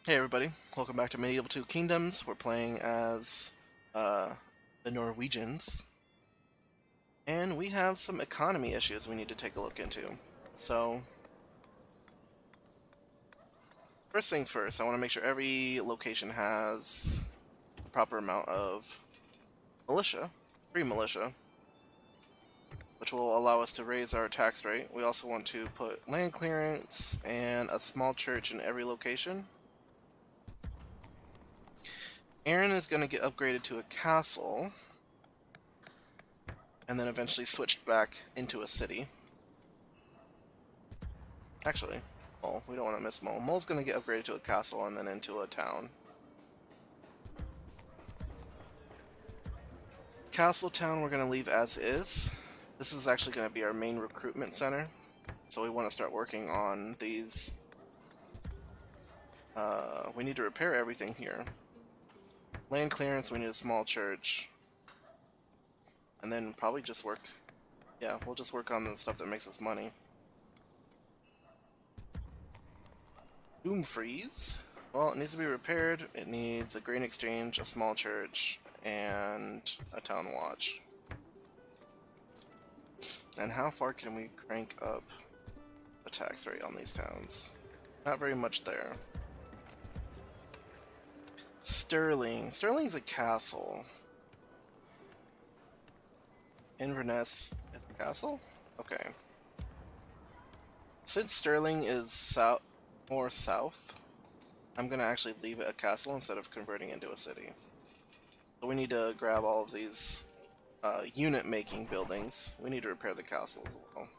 Hey everybody, welcome back to Medieval 2 Kingdoms. We're playing as uh, the Norwegians, and we have some economy issues we need to take a look into. So, first thing first, I want to make sure every location has the proper amount of militia, free militia, which will allow us to raise our tax rate. We also want to put land clearance and a small church in every location. Aaron is going to get upgraded to a castle, and then eventually switched back into a city. Actually, Mole. We don't want to miss Mole. Mole's going to get upgraded to a castle and then into a town. Castle town we're going to leave as is. This is actually going to be our main recruitment center. So we want to start working on these. We need to repair everything here. Land clearance, we need a small church. And then probably just work. Yeah, we'll just work on the stuff that makes us money. Boom freeze. Well, it needs to be repaired. It needs a grain exchange, a small church, and a town watch. And how far can we crank up the tax rate on these towns? Not very much there. Sterling. Sterling's a castle. Inverness is a castle? Okay. Since Sterling is more south, I'm gonna actually leave it a castle instead of converting it into a city. So we need to grab all of these unit making buildings. We need to repair the castle as well.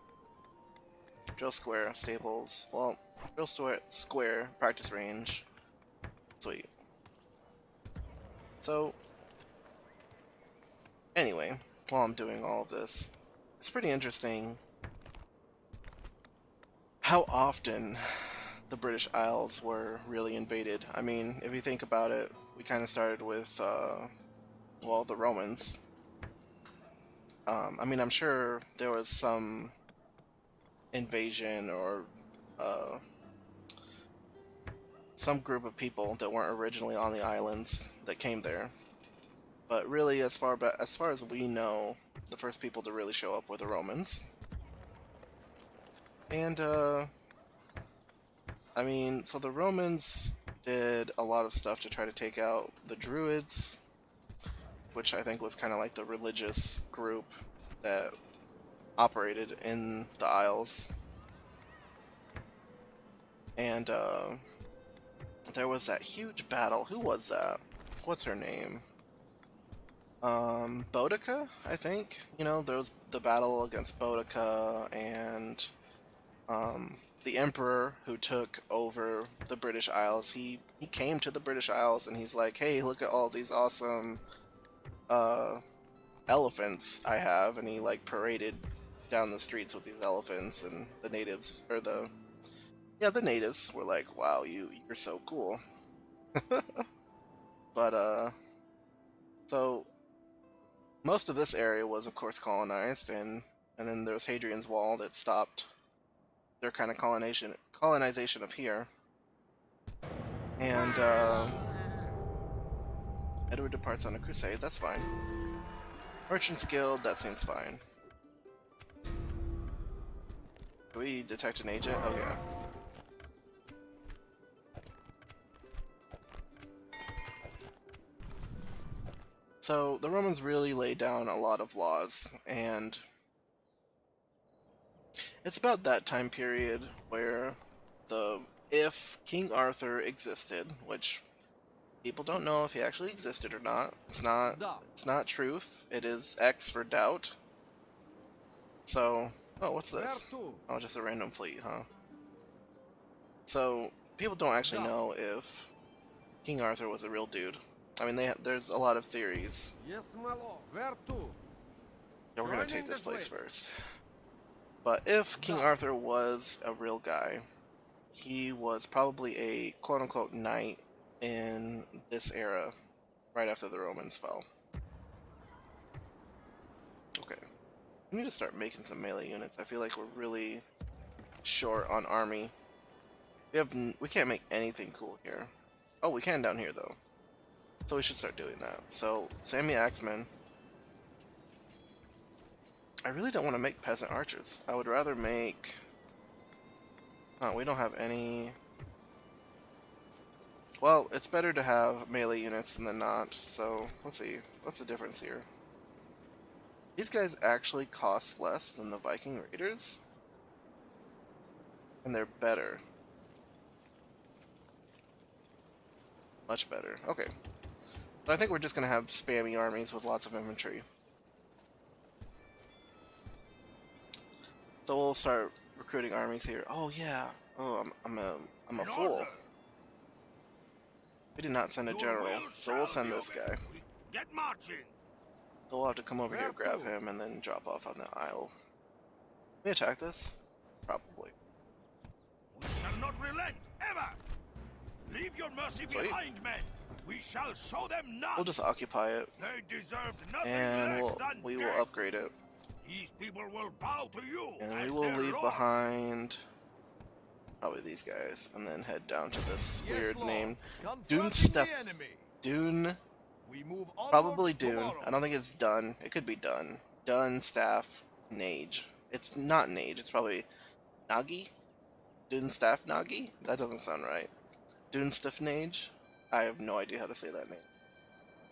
Drill square, stables. Well, drill square, practice range. Sweet. So, anyway, while I'm doing all of this, it's pretty interesting how often the British Isles were really invaded. I mean, if you think about it, we kind of started with, well, the Romans. I mean, I'm sure there was some invasion or some group of people that weren't originally on the islands that came there. But really, as far as we know, the first people to really show up were the Romans. And I mean, so the Romans did a lot of stuff to try to take out the Druids, which I think was kind of like the religious group that operated in the Isles. And there was that huge battle. Who was that? What's her name? Boudica, I think. You know, there was the battle against Boudica and the Emperor who took over the British Isles. He came to the British Isles and he's like, "Hey, look at all these awesome elephants I have," and he like paraded down the streets with these elephants, and the natives the natives were like, "Wow, you're so cool." But so most of this area was of course colonized, and then there was Hadrian's Wall that stopped their kind of colonization of here. And Edward departs on a crusade, that's fine. Merchants Guild, that seems fine. Do we detect an agent? Oh yeah. So the Romans really laid down a lot of laws, and it's about that time period where if King Arthur existed, which people don't know if he actually existed or not. It's not truth. It is X for doubt. So, oh, what's this? Oh, just a random fleet, huh? So, people don't actually know if King Arthur was a real dude. I mean, there's a lot of theories. Yeah, we're gonna take this place first. But if King Arthur was a real guy, he was probably a quote-unquote knight in this era, right after the Romans fell. Okay. We need to start making some melee units. I feel like we're really short on army. We can't make anything cool here. Oh, we can down here though. So we should start doing that. So, Sammy Axeman. I really don't want to make peasant archers. I would rather make... we don't have any... Well, it's better to have melee units than not, so let's see. What's the difference here? These guys actually cost less than the Viking Raiders? And they're better. Much better. Okay. So I think we're just going to have spammy armies with lots of infantry. So we'll start recruiting armies here. Oh yeah. Oh, I'm a fool. We did not send a general, so we'll send this guy. Get marching. So we'll have to come over here, grab him, and then drop off on the isle. Can we attack this? Probably. We shall not relent ever. Leave your mercy Sweet. behind, men. We shall show them none. We'll just occupy it, They deserved nothing and less than we will death. upgrade it. These people will bow to you. And as we will their leave lord. behind probably these guys, and then head down to this weird Lord. name. Confronting Dune the stuff. enemy. Dune. We move onward Probably Dune. tomorrow. I don't think it's done. It could be done. Dun, staff, Nage. It's not Nage. It's probably Nagi? Dune staff Nagi? That doesn't sound right. Dune staff Nage? I have no idea how to say that name.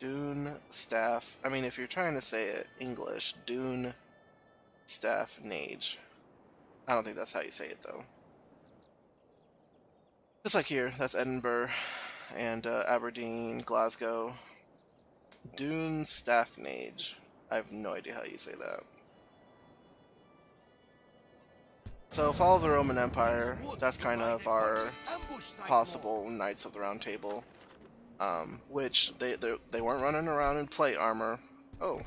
Dune staff. I mean, if you're trying to say it English, Dune staff Nage. I don't think that's how you say it, though. Just like here, that's Edinburgh and Aberdeen, Glasgow. Dune staff Nage. I have no idea how you say that. So follow the Roman Empire. That's kind of our possible Knights of the Round Table. Which they weren't running around in plate armor. Oh.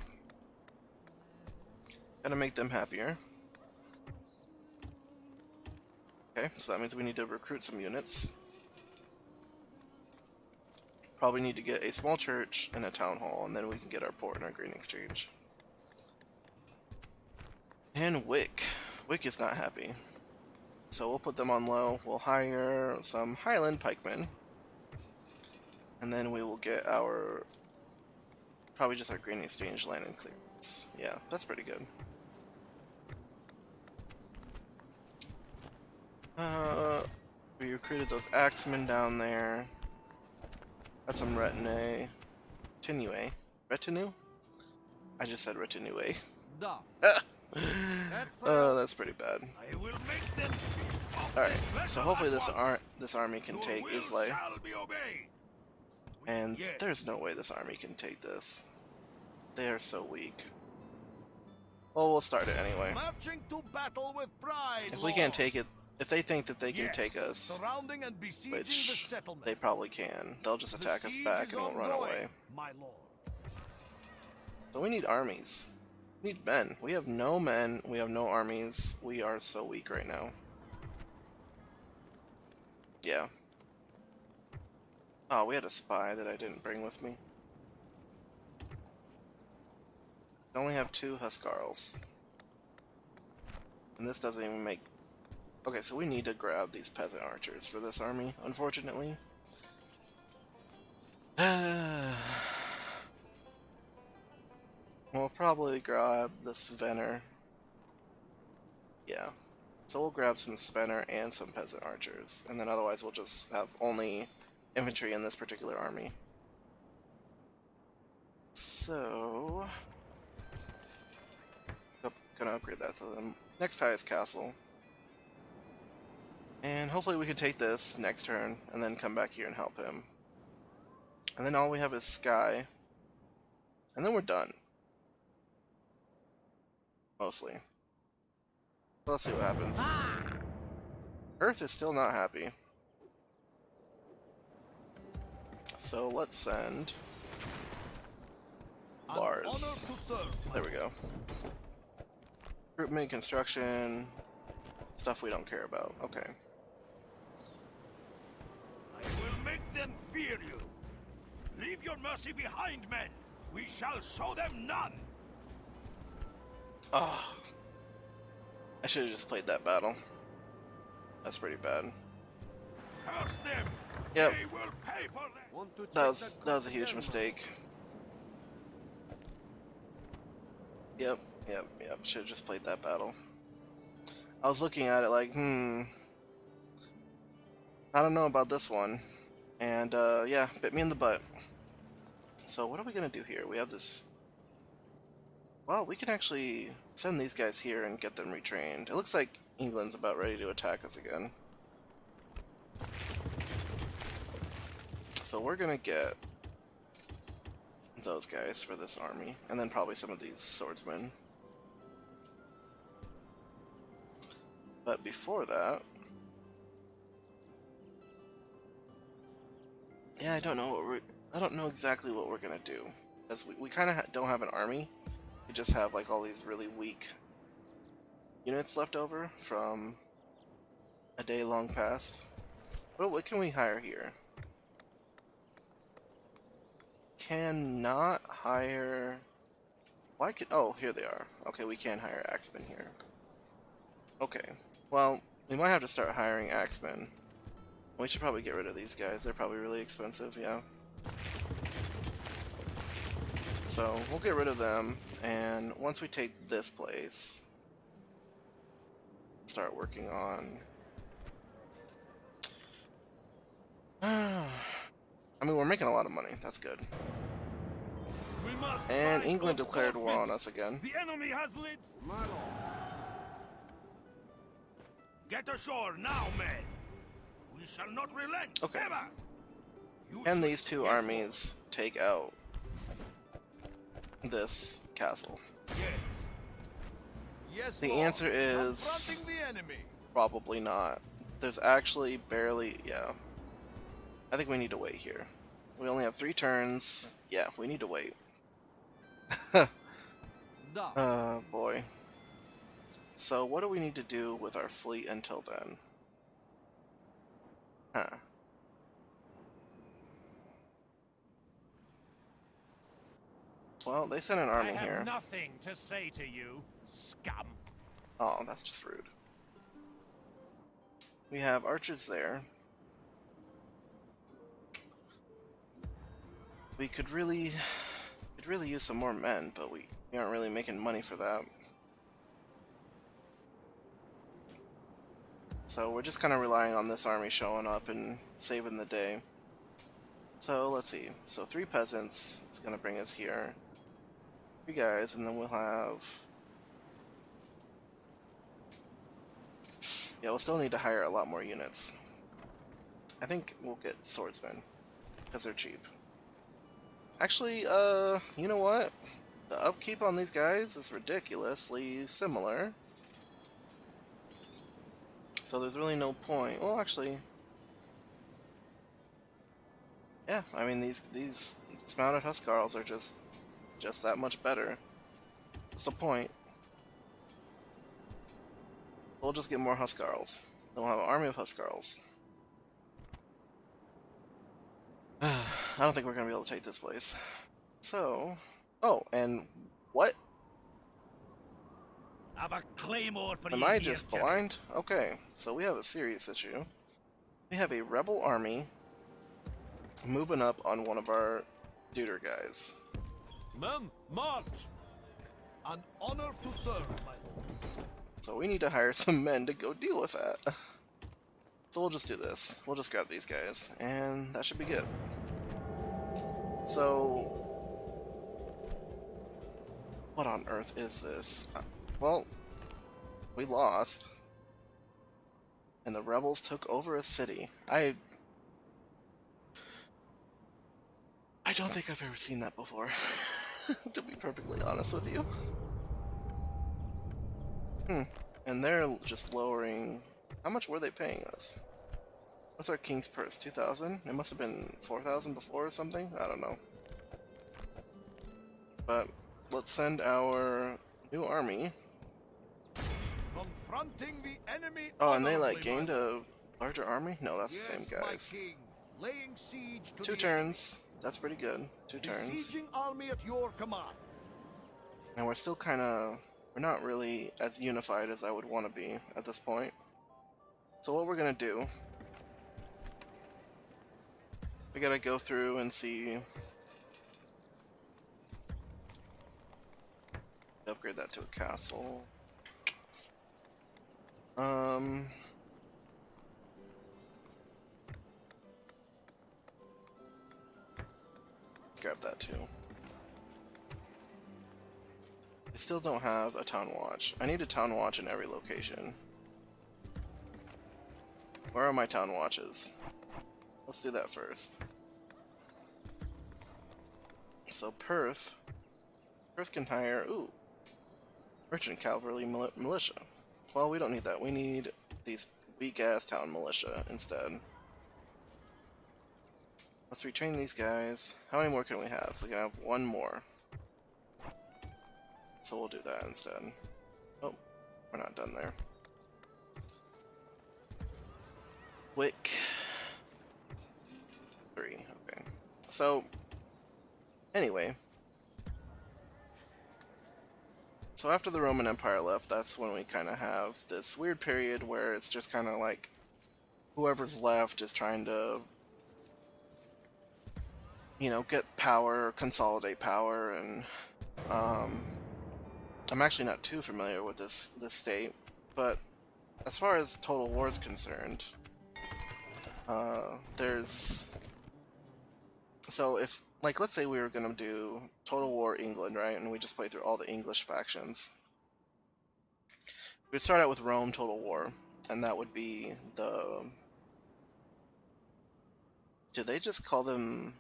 Gotta make them happier. Okay, so that means we need to recruit some units. Probably need to get a small church and a town hall, and then we can get our port and our grain exchange. And Wick. Wick is not happy. So we'll put them on low. We'll hire some Highland pikemen. And then we will get our... probably just our grain exchange land and clearance. Yeah, that's pretty good. We recruited those axemen down there. Got some retinue. Retinue? I just said retinue. Oh, that's pretty bad. I will make them Alright, so hopefully this army can take Islay. shall be obeyed. And Yes. there's no way this army can take this. They are so weak. Well, we'll start it anyway. Marching to battle with pride, If we can't Lord. take it, if they think that they can Yes. take us, Surrounding and besieging the which settlement. they probably can, they'll just The attack us siege back is and we'll run ongoing, away. my lord. So we need armies. We need men. We have no men. We have no armies. We are so weak right now. Yeah. Oh, we had a spy that I didn't bring with me. I only have 2 Huskarls. And this doesn't even make... Okay, so we need to grab these peasant archers for this army, unfortunately. We'll probably grab the Svenner. Yeah. So we'll grab some Svenner and some peasant archers. And then otherwise we'll just have only infantry in this particular army. So... gonna upgrade that to the next highest castle. And hopefully we can take this next turn and then come back here and help him. And then all we have is Sky. And then we're done. Mostly. Let's see what happens. Earth is still not happy. So let's send An Lars. honor to serve, my There we go. Recruitment, construction, stuff we don't care about. Okay. I will make them fear you. Leave your mercy behind, men. We shall show them none. Ah. I should have just played that battle. That's pretty bad. Curse them. Yep. They will perish. pay for that. Want to check That was a huge again, mistake. Yep. Should have just played that battle. I was looking at it like, I don't know about this one. And, yeah, bit me in the butt. So what are we gonna do here? We have this... Well, we can actually send these guys here and get them retrained. It looks like England's about ready to attack us again. So we're gonna get those guys for this army, and then probably some of these swordsmen. But before that... Yeah, I don't know exactly what we're gonna do. Because we kind of don't have an army. We just have like all these really weak units left over from a day long past. What can we hire here? Cannot hire... Why could... Oh, here they are. Okay, we can hire axemen here. Okay. Well, we might have to start hiring axemen. We should probably get rid of these guys. They're probably really expensive, yeah. So, we'll get rid of them, and once we take this place, start working on... I mean, we're making a lot of money. That's good. We must And fight England or declared war forfeit. on us again. The enemy has lit. My lord. Get ashore now, men. We shall not relent. Okay. Ever. You And should- these two Yes, armies take out this castle. Lord. Yes. Yes, The lord. answer is... Confronting the enemy. Probably not. There's actually barely... Yeah. I think we need to wait here. We only have 3 turns. Yeah, we need to wait. Da. Boy. So what do we need to do with our fleet until then? Huh. Well, they sent an army I have here. nothing to say to you, scum. Oh, that's just rude. We have archers there. We could really use some more men, but we aren't really making money for that. So we're just kind of relying on this army showing up and saving the day. So let's see. So 3 peasants is going to bring us here. 3 guys, and then we'll have... Yeah, we'll still need to hire a lot more units. I think we'll get swordsmen, because they're cheap. Actually, you know what? The upkeep on these guys is ridiculously similar. So there's really no point. Well, actually... Yeah, I mean, these dismounted Huskarls are just that much better. What's the point? We'll just get more Huskarls. Then we'll have an army of Huskarls. I don't think we're gonna be able to take this place. So... Oh, and what? I've a claymore for Am you I here, just gentlemen. blind? Okay, so we have a serious issue. We have a rebel army moving up on one of our duder guys. Men, march. An honor to serve, my lord. So we need to hire some men to go deal with that. So we'll just do this. We'll just grab these guys, and that should be good. So... What on earth is this? Well, we lost. And the rebels took over a city. I don't think I've ever seen that before, to be perfectly honest with you. And they're just lowering... How much were they paying us? What's our king's purse? 2,000? It must have been 4,000 before or something? I don't know. But let's send our new army. Confronting the enemy. Oh, and they like honorably, gained my lord. a larger army? No, that's the Yes, same my guys. king. Laying siege to 2 the turns. That's pretty good. 2 enemy. turns. Besieging army at your command. And we're still kind of... We're not really as unified as I would want to be at this point. So what we're going to do We gotta go through and see. Upgrade that to a castle. Grab that too. I still don't have a town watch. I need a town watch in every location. Where are my town watches? Let's do that first. So Perth can hire, ooh, merchant cavalry militia. Well, we don't need that. We need these weak-ass town militia instead. Let's retrain these guys. How many more can we have? We can have one more. So we'll do that instead. Oh, we're not done there. Wick. 3, okay. So, anyway. So after the Roman Empire left, that's when we kind of have this weird period where it's just kind of like whoever's left is trying to, you know, get power, consolidate power, and I'm actually not too familiar with this state, but as far as Total War is concerned, there's, so if, like, let's say we were gonna do Total War England, right, and we just play through all the English factions. We'd start out with Rome Total War, and that would be the, do they just call them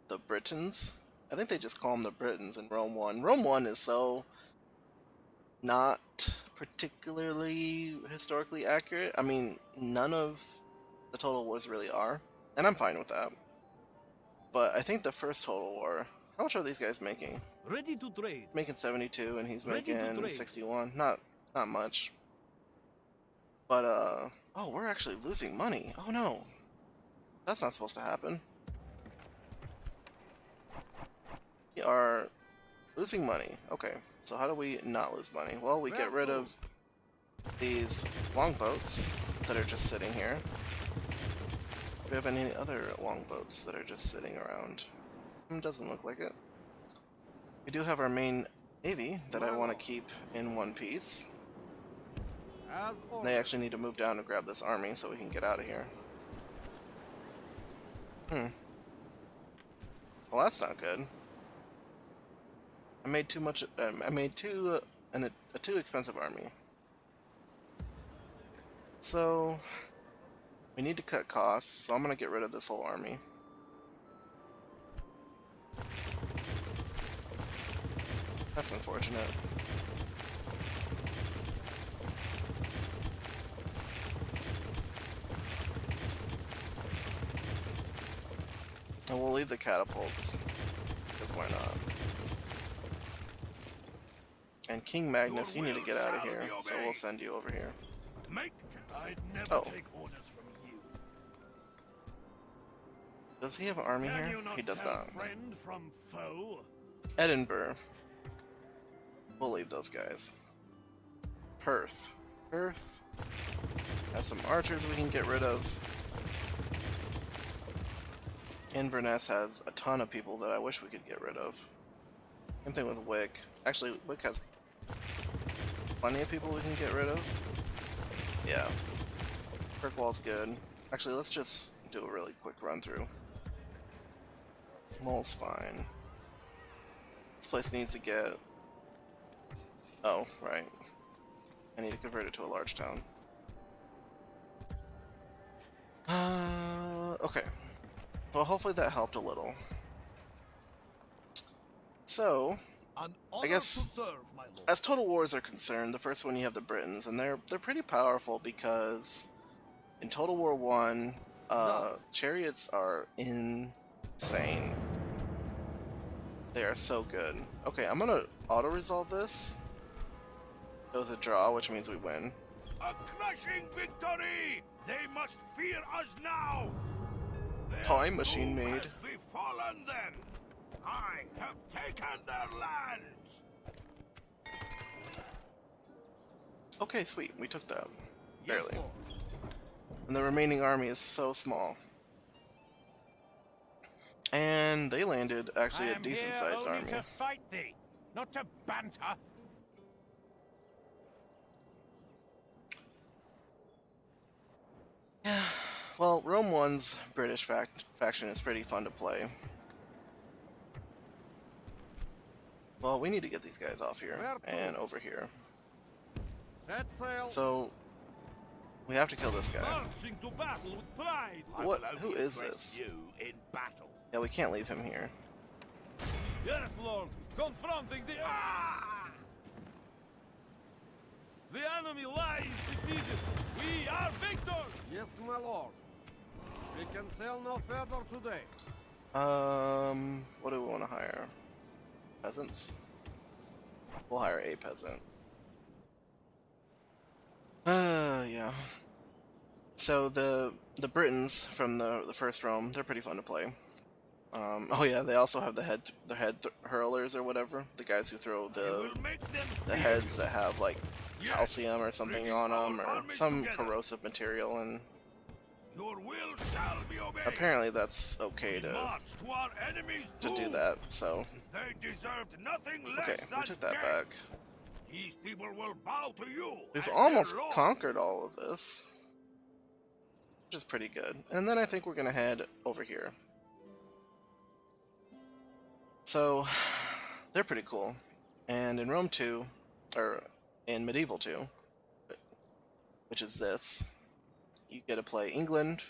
the Britons? I think they just call them the Britons in Rome 1. Rome 1 is so not particularly historically accurate. I mean, none of the Total Wars really are, and I'm fine with that. But I think the first Total War, how much are these guys making? Ready to trade. Making 72 and he's Ready to making trade. 61. Not much. But oh, we're actually losing money. Oh no. That's not supposed to happen. We are losing money. Okay. So how do we not lose money? Well, we get rid of these longboats that are just sitting here. Do we have any other longboats that are just sitting around? Doesn't look like it. We do have our main navy that I want to keep in one piece. They actually need to move down to grab this army so we can get out of here. Well, that's not good. I made too much. I made a too expensive army. So we need to cut costs. So I'm gonna get rid of this whole army. That's unfortunate. And we'll leave the catapults, because why not? And King Magnus, you need to get out of here, so we'll send you over here. I'd never Oh. take orders from you. Does he have an army Can here? you not He does tell not. friend from foe? Edinburgh. We'll leave those guys. Perth. Perth has some archers we can get rid of. Inverness has a ton of people that I wish we could get rid of. Same thing with Wick. Actually, Wick has plenty of people we can get rid of. Yeah. Kirkwall's good. Actually, let's just do a really quick run through. Mole's fine. This place needs to get... Oh, right. I need to convert it to a large town. Okay. Well, hopefully that helped a little. So, An I honor guess, to serve, my lord. as Total Wars are concerned, the first one you have the Britons, and they're pretty powerful because in Total War 1, chariots are insane. They are so good. Okay, I'm gonna auto-resolve this. It was a draw, which means we win. A crushing victory! They must fear us now! Their Time machine doom made. has befallen them! I have taken their lands! Okay, sweet, we took that. Yes, Barely. lord. And the remaining army is so small. And they landed I actually a am decent here sized only army. to fight thee, not to banter. Well, Rome 1's British faction is pretty fun to play. Well, we need to get these guys off here and over here. Set sail. So, we have to kill this guy. Marching to battle with pride. What? Who is this? You in battle. Yeah, we can't leave him here. Yes, Lord. Confronting the The enemy lies defeated. We are victors. Yes, my lord. We can sail no further today. What do we want to hire? Peasants? We'll hire a peasant. Yeah. So the Britons from the first Rome, they're pretty fun to play. Oh yeah, they also have the head hurlers or whatever, the guys who throw the heads that have like calcium or something on them or some corrosive material, and Your will shall be obeyed. apparently that's okay to March to our enemies' do doom. that. So They deserved nothing less okay, than we took that death. back. These people will bow to you. We've as their almost lord. conquered all of this, which is pretty good. And then I think we're gonna head over here. So they're pretty cool. And in Rome 2, or in Medieval 2, which is this, you get to play England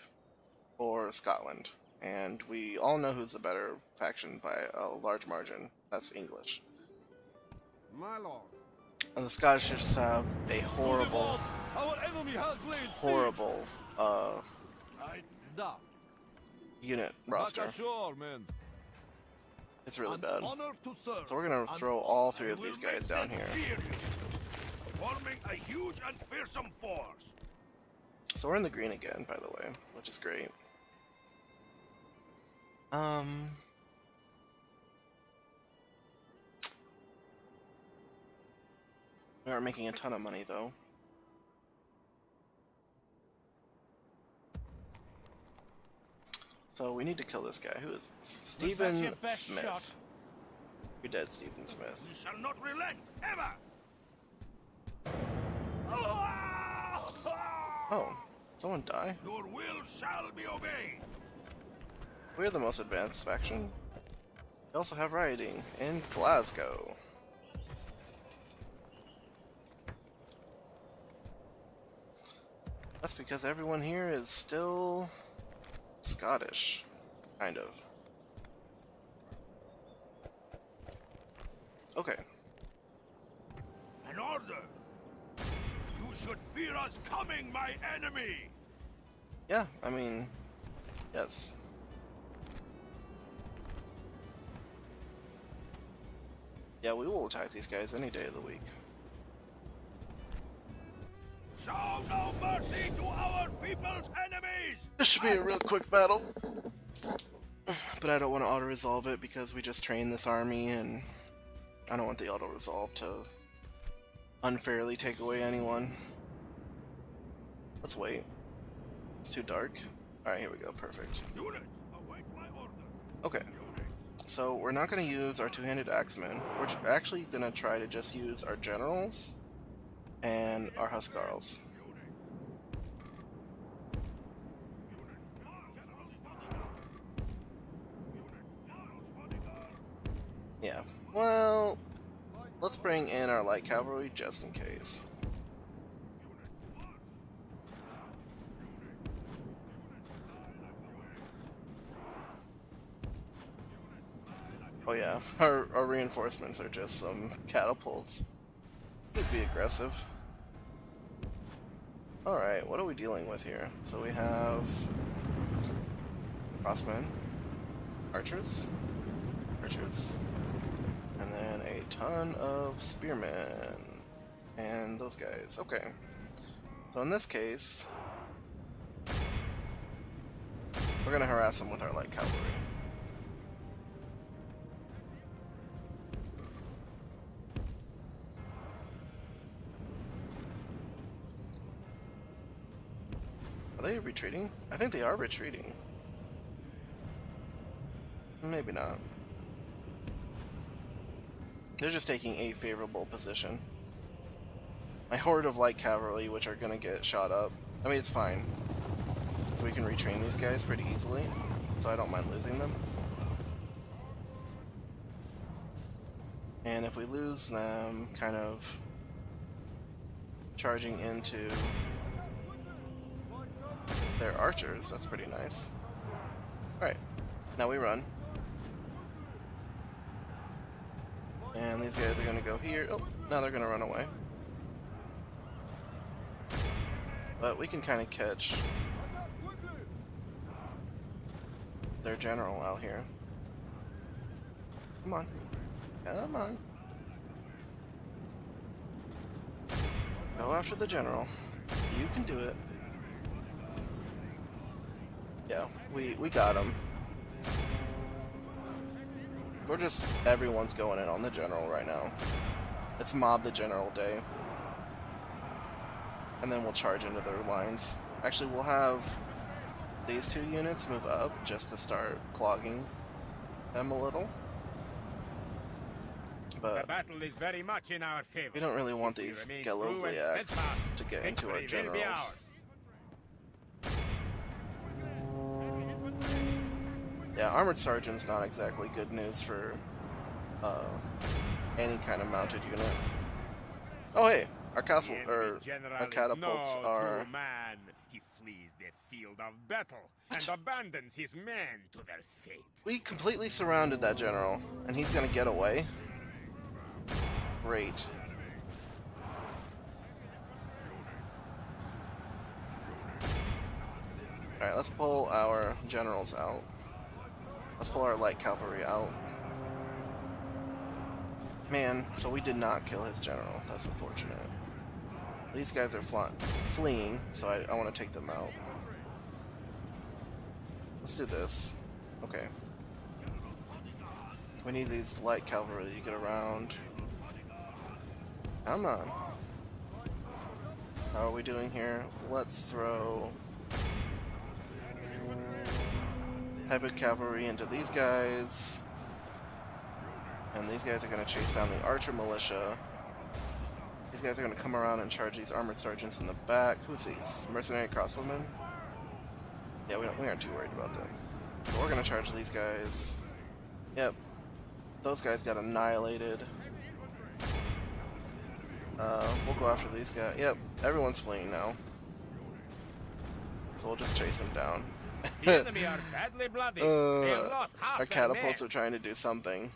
or Scotland. And we all know who's the better faction by a large margin. That's English. My lord. And the Scottish just have a horrible, Our enemy has laid siege. horrible Da. unit roster. Back ashore, men. It's really An bad. honor to serve. So we're gonna An throw all three of these guys down here. Fear you, forming a huge and fearsome force. So we're in the green again, by the way, which is great. We aren't making a ton of money though. So we need to kill this guy. Who is this? Stephen your best Smith. shot? You're dead, Stephen Smith. We shall not relent, ever. Oh, someone die? Your will shall be obeyed. We're the most advanced faction. We also have rioting in Glasgow. That's because everyone here is still Scottish, kind of. Okay. An order. You should fear us coming, my enemy. Yeah, I mean, yes. Yeah, we will attack these guys any day of the week. Show no mercy to our people's enemies. This should be a real quick battle. But I don't want to auto-resolve it because we just trained this army and I don't want the auto-resolve to unfairly take away anyone. Let's wait. It's too dark. Alright, here we go. Perfect. Units, await my order. Okay. So we're not going to use our two-handed axemen. We're actually going to try to just use our generals and our huscarls. Yeah. Well, let's bring in our light cavalry just in case. Oh yeah, our reinforcements are just some catapults. Just be aggressive. Alright, what are we dealing with here? So we have crossmen, archers, and then a ton of spearmen, and those guys. Okay, so in this case, we're gonna harass them with our light cavalry. Are they retreating? I think they are retreating. Maybe not. They're just taking a favorable position. My horde of light cavalry, which are gonna get shot up. I mean, it's fine. So we can retrain these guys pretty easily. So I don't mind losing them. And if we lose them, kind of charging into their archers, that's pretty nice. Alright, now we run. And these guys are gonna go here. Oh, now they're gonna run away. But we can kind of catch their general out here. Come on. Come on. Go after the general. You can do it. Yeah, we got him. We're just, everyone's going in on the general right now. It's mob the general day. And then we'll charge into their lines. Actually, we'll have these two units move up just to start clogging them a little. But the battle is very much in our favor. we don't really want If we these remain true and Galogliacs steadfast, to get into our victory will be generals. ours. Yeah, armored sergeant's not exactly good news for any kind of mounted unit. Oh hey, our castle The enemy or general our is catapults no are. true man. He flees the field of battle and abandons his men to their fate. We completely surrounded that general, and he's gonna get away. Great. Alright, let's pull our generals out. Let's pull our light cavalry out. Man, so we did not kill his general. That's unfortunate. These guys are fleeing, so I want to take them out. Let's do this. Okay. We need these light cavalry to get around. Come on. How are we doing here? Let's throw heavy cavalry into these guys. And these guys are going to chase down the archer militia. These guys are going to come around and charge these armored sergeants in the back. Who's these? Mercenary crossbowmen? Yeah, we aren't too worried about them. But we're going to charge these guys. Yep. Those guys got annihilated. We'll go after these guys. Yep, everyone's fleeing now. So we'll just chase them down. The enemy are badly bloody. They have lost half Our their catapults men. are trying to do something,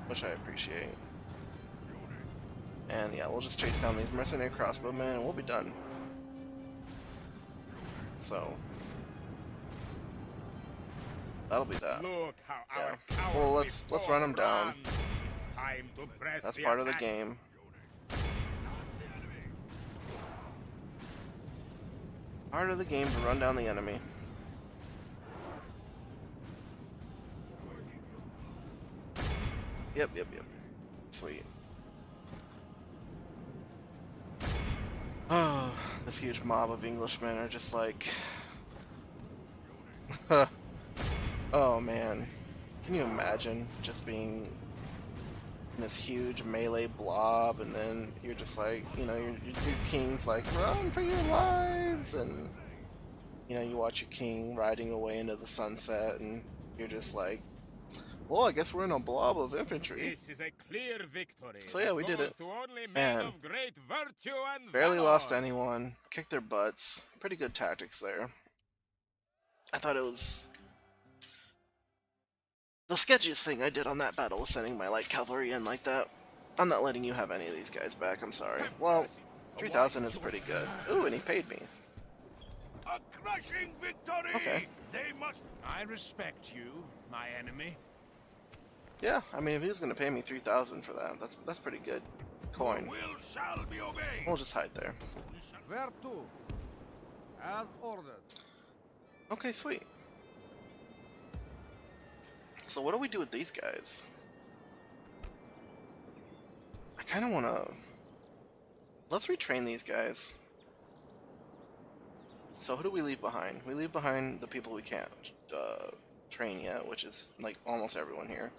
which I appreciate. And yeah, we'll just chase down these mercenary crossbowmen and we'll be done. So that'll be that. Look how Yeah. our cowardly Well, let's run them foe down. runs. It's time to press That's the part of the attack. game. Part of the game to run down the enemy. Yep. Sweet. Oh, this huge mob of Englishmen are just like... Oh man. Can you imagine just being in this huge melee blob and then you're just like, you know, your king's like, run for your lives, and you know, you watch your king riding away into the sunset and you're just like, well, I guess we're in a blob of infantry. This is a clear victory. So yeah, we that did goes it. to only men Man. of great virtue and Barely valor. lost anyone, kicked their butts. Pretty good tactics there. I thought it was the sketchiest thing I did on that battle was sending my light cavalry in like that. I'm not letting you have any of these guys back, I'm sorry. Well, 3,000 is pretty good. Ooh, and he paid me. A crushing victory! Okay. They must I respect you, my enemy. Yeah, I mean, if he was gonna pay me 3,000 for that, that's pretty good coin. will shall be obeyed. We'll just hide there. Where to? As ordered. Okay, sweet. So what do we do with these guys? I kind of want to... Let's retrain these guys. So who do we leave behind? We leave behind the people we can't train yet, which is like almost everyone here.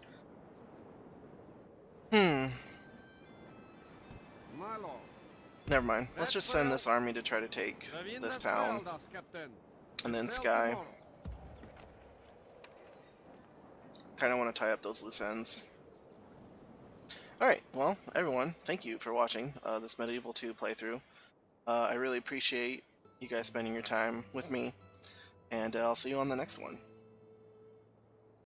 My lord. Never mind. Let's just send this army to try to take this town. And then Sky. Kind of want to tie up those loose ends. Alright, well, everyone, thank you for watching this Medieval 2 playthrough. I really appreciate you guys spending your time with me, and I'll see you on the next one.